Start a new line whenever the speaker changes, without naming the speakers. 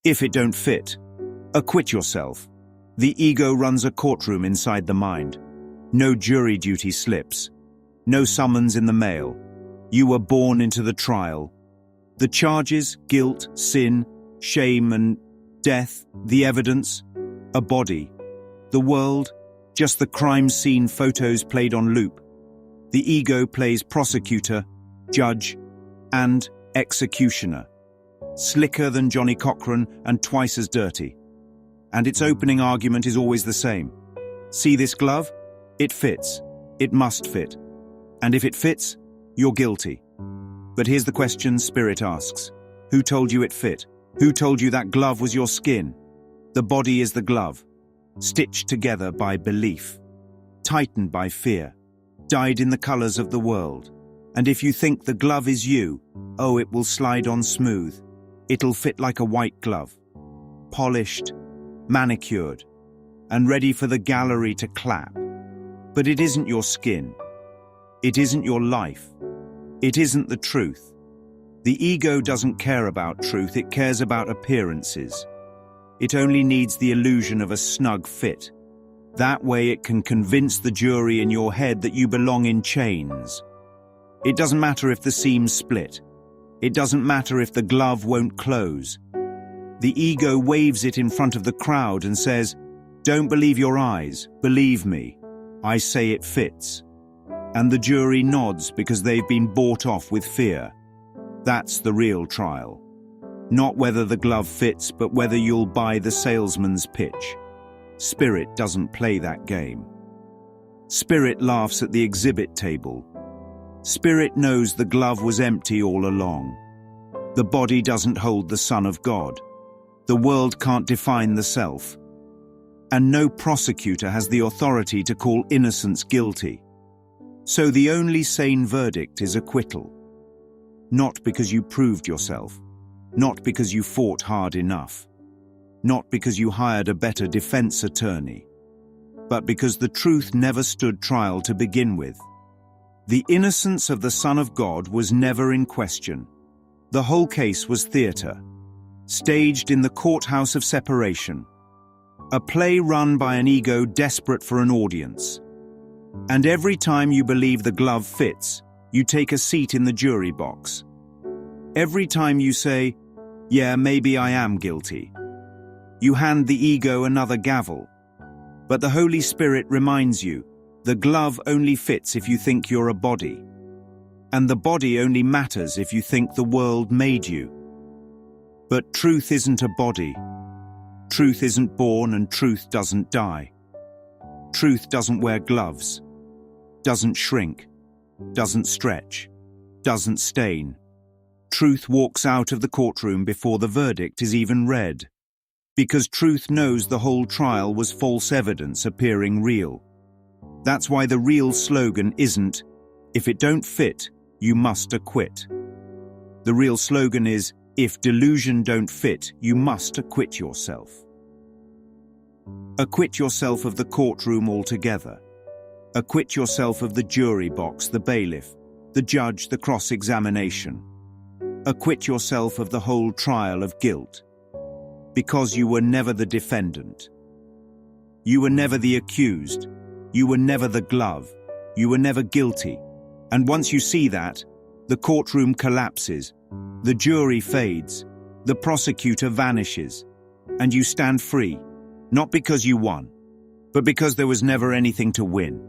If it don't fit, acquit yourself. The ego runs a courtroom inside the mind. No jury duty slips. No summons in the mail. You were born into the trial. The charges, guilt, sin, shame and death, the evidence, a body. The world, just the crime scene photos played on loop. The ego plays prosecutor, judge, and executioner. Slicker than Johnny Cochran and twice as dirty. And its opening argument is always the same. See this glove? It fits. It must fit. And if it fits, you're guilty. But here's the question Spirit asks. Who told you it fit? Who told you that glove was your skin? The body is the glove, stitched together by belief, tightened by fear, dyed in the colors of the world. And if you think the glove is you, oh, it will slide on smooth. It'll fit like a white glove, polished, manicured, and ready for the gallery to clap. But it isn't your skin. It isn't your life. It isn't the truth. The ego doesn't care about truth, it cares about appearances. It only needs the illusion of a snug fit. That way it can convince the jury in your head that you belong in chains. It doesn't matter if the seams split. It doesn't matter if the glove won't close. The ego waves it in front of the crowd and says, "Don't believe your eyes, believe me. I say it fits." And the jury nods because they've been bought off with fear. That's the real trial. Not whether the glove fits, but whether you'll buy the salesman's pitch. Spirit doesn't play that game. Spirit laughs at the exhibit table. Spirit knows the glove was empty all along. The body doesn't hold the Son of God. The world can't define the self. And no prosecutor has the authority to call innocence guilty. So the only sane verdict is acquittal. Not because you proved yourself. Not because you fought hard enough. Not because you hired a better defense attorney. But because the truth never stood trial to begin with. The innocence of the Son of God was never in question. The whole case was theater, staged in the courthouse of separation. A play run by an ego desperate for an audience. And every time you believe the glove fits, you take a seat in the jury box. Every time you say, "Yeah, maybe I am guilty," you hand the ego another gavel. But the Holy Spirit reminds you, the glove only fits if you think you're a body. And the body only matters if you think the world made you. But truth isn't a body. Truth isn't born and truth doesn't die. Truth doesn't wear gloves, doesn't shrink, doesn't stretch, doesn't stain. Truth walks out of the courtroom before the verdict is even read. Because truth knows the whole trial was false evidence appearing real. That's why the real slogan isn't, "If it don't fit, you must acquit." The real slogan is, "If delusion don't fit, you must acquit yourself." Acquit yourself of the courtroom altogether. Acquit yourself of the jury box, the bailiff, the judge, the cross-examination. Acquit yourself of the whole trial of guilt. Because you were never the defendant. You were never the accused. You were never the glove. You were never guilty. And once you see that, the courtroom collapses, the jury fades, the prosecutor vanishes, and you stand free, not because you won, but because there was never anything to win.